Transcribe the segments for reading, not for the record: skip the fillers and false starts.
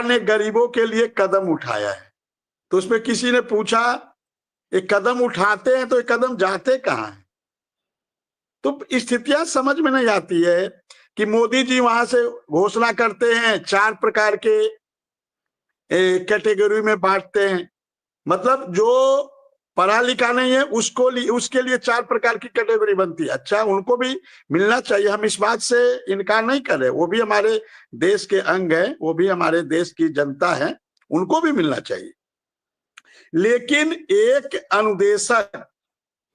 ने गरीबों के लिए कदम उठाया है। तो उसमें किसी ने पूछा, एक कदम उठाते हैं तो एक कदम जाते कहाँ हैं? तो स्थितियां समझ में नहीं आती है कि मोदी जी वहां से घोषणा करते हैं 4 प्रकार के कैटेगरी में बांटते हैं। मतलब जो पढ़ा लिखा नहीं है उसके लिए 4 प्रकार की कैटेगरी बनती है। अच्छा, उनको भी मिलना चाहिए, हम इस बात से इनकार नहीं कर रहे, वो भी हमारे देश के अंग है, वो भी हमारे देश की जनता है, उनको भी मिलना चाहिए। लेकिन एक अनुदेशक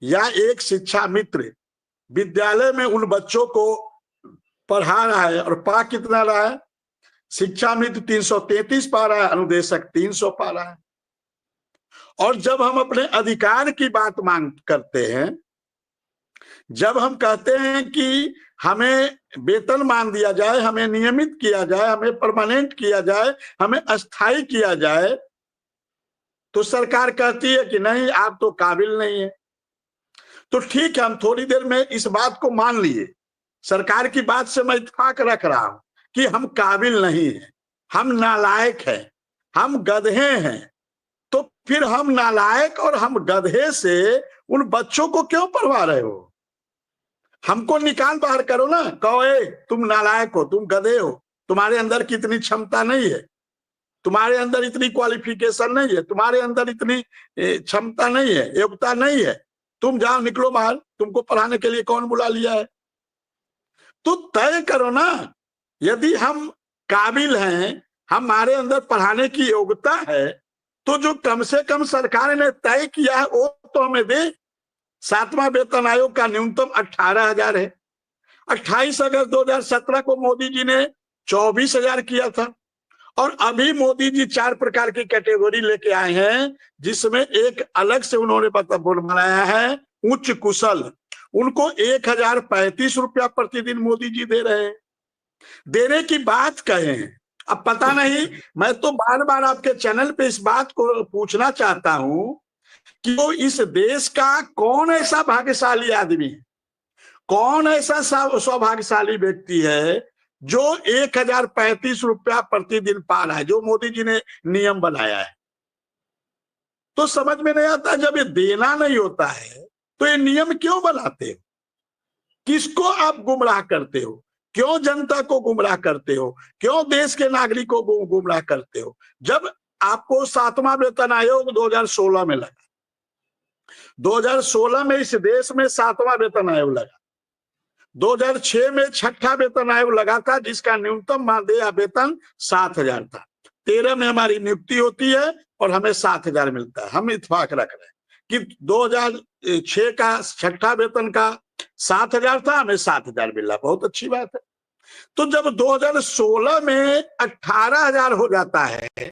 या एक शिक्षा मित्र विद्यालय में उन बच्चों को पढ़ा रहा है और पा कितना रहा है? शिक्षा मित्र 333 पा रहा है, अनुदेशक 300 पा रहा है। और जब हम अपने अधिकार की बात मांग करते हैं, जब हम कहते हैं कि हमें वेतन मान दिया जाए, हमें नियमित किया जाए, हमें परमानेंट किया जाए, हमें अस्थायी किया जाए, तो सरकार कहती है कि नहीं, आप तो काबिल नहीं है। तो ठीक है, हम थोड़ी देर में इस बात को मान लिए, सरकार की बात से मैं इत्तेफाक रख रहा हूं कि हम काबिल नहीं हैं, हम नालायक हैं, हम गधे हैं। तो फिर हम नालायक और हम गधे से उन बच्चों को क्यों पढ़वा रहे हो? हमको निकाल बाहर करो ना, कहो तुम नालायक हो, तुम गधे हो, तुम्हारे अंदर की इतनी क्षमता नहीं है, तुम्हारे अंदर इतनी क्वालिफिकेशन नहीं है, तुम्हारे अंदर इतनी क्षमता नहीं है, योग्यता नहीं है, तुम जाओ, निकलो बाहर, तुमको पढ़ाने के लिए कौन बुला लिया है? तो तय करो ना, यदि हम काबिल हैं, हमारे अंदर पढ़ाने की योग्यता है, तो जो कम से कम सरकार ने तय किया है वो तो हमें दे। 7वां वेतन आयोग का न्यूनतम 18,000 है। 28 अगस्त 2017 को मोदी जी ने 24,000 किया था। और अभी मोदी जी 4 प्रकार की कैटेगरी लेके आए हैं, जिसमें एक अलग से उन्होंने बनाया है उच्च कुशल। उनको 1,035 रुपया प्रतिदिन मोदी जी दे रहे हैं। देने की बात कहें, अब पता नहीं, मैं तो बार बार आपके चैनल पे इस बात को पूछना चाहता हूं कि वो इस देश का कौन ऐसा भाग्यशाली आदमी है, कौन ऐसा सौभाग्यशाली व्यक्ति है जो 1,035 रुपया प्रतिदिन पा रहा है, जो मोदी जी ने नियम बनाया है। तो समझ में नहीं आता, जब ये देना नहीं होता है तो ये नियम क्यों बनाते हो? किसको आप गुमराह करते हो? क्यों जनता को गुमराह करते हो? क्यों देश के नागरिकों को गुमराह करते हो? जब आपको 7वां वेतन आयोग 2016 में लगा, 2016 में इस देश में 7वां वेतन आयोग लगा, 2006 में 6ठा वेतन आयोग लगा था, जिसका न्यूनतम मानदेय वेतन 7,000 था। 13 में हमारी नियुक्ति होती है और हमें 7,000 मिलता है। हम इत्तेफाक रख रहे हैं कि 2006 का 6ठा वेतन का 7,000 था, हमें 7,000 मिला, बहुत अच्छी बात है। तो जब 2016 में 18,000 हो जाता है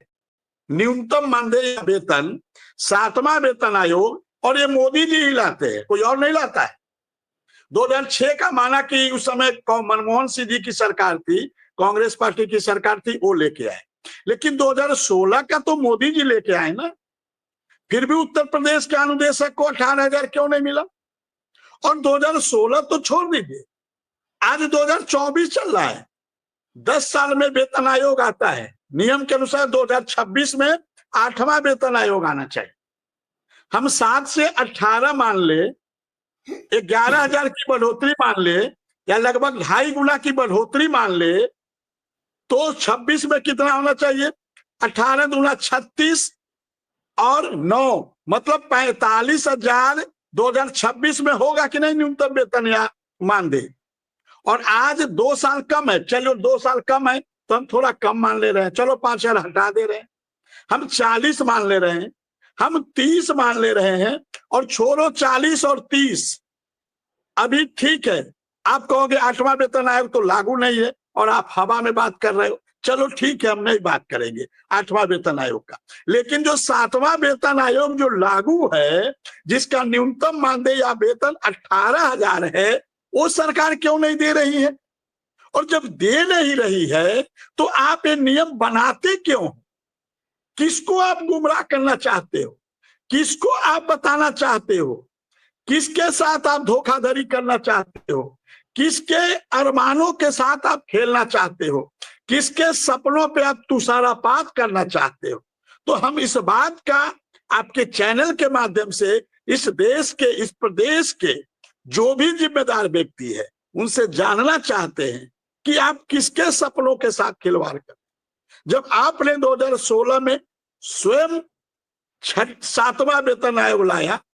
न्यूनतम मानदेय वेतन, 7वां वेतन आयोग, और ये मोदी जी ही लाते हैं, कोई और नहीं लाता है। 2006 का माना कि उस समय मनमोहन सिंह जी की सरकार थी, कांग्रेस पार्टी की सरकार थी, वो लेके आए। लेकिन 2016 का तो मोदी जी लेके आए ना। फिर भी उत्तर प्रदेश के अनुदेशक को 18,000 क्यों नहीं मिला? और 2016 तो छोड़ दीजिए, आज 2024 चल रहा है, 10 साल में वेतन आयोग आता है। नियम के अनुसार 2026 में 8वां वेतन आयोग आना चाहिए। हम 7 से 18 मान ले, 11,000 की बढ़ोतरी मान ले, या लगभग 2.5 गुना की बढ़ोतरी मान ले, तो 26 में कितना होना चाहिए? 18 दूना 36 और 9 मतलब 45,000 2026 में होगा कि नहीं न्यूनतम वेतन या मानदेय? और आज 2 साल कम है, चलो 2 साल कम है तो हम थोड़ा कम मान ले रहे हैं, चलो 5,000 हटा दे रहे हैं, हम 40 मान ले रहे हैं, हम 30 मान ले रहे हैं, और छोड़ो 40 और 30, अभी ठीक है। आप कहोगे 8वां वेतन आयोग तो लागू नहीं है और आप हवा में बात कर रहे हो, चलो ठीक है, हम नहीं बात करेंगे 8वां वेतन आयोग का। लेकिन जो 7वां वेतन आयोग जो लागू है, जिसका न्यूनतम मानदेय या वेतन 18,000 है, वो सरकार क्यों नहीं दे रही है? और जब दे नहीं रही है तो आप ये नियम बनाते क्यों? किसको आप गुमराह करना चाहते हो? किसको आप बताना चाहते हो? किसके साथ आप धोखाधड़ी करना चाहते हो? किसके अरमानों के साथ आप खेलना चाहते हो? किसके सपनों पे आप तुषारापात करना चाहते हो? तो हम इस बात का आपके चैनल के माध्यम से इस देश के, इस प्रदेश के जो भी जिम्मेदार व्यक्ति है उनसे जानना चाहते हैं कि आप किसके सपनों के साथ खिलवाड़ कर। जब आपने 2016 में स्वयं 7वां वेतन आयोग लाया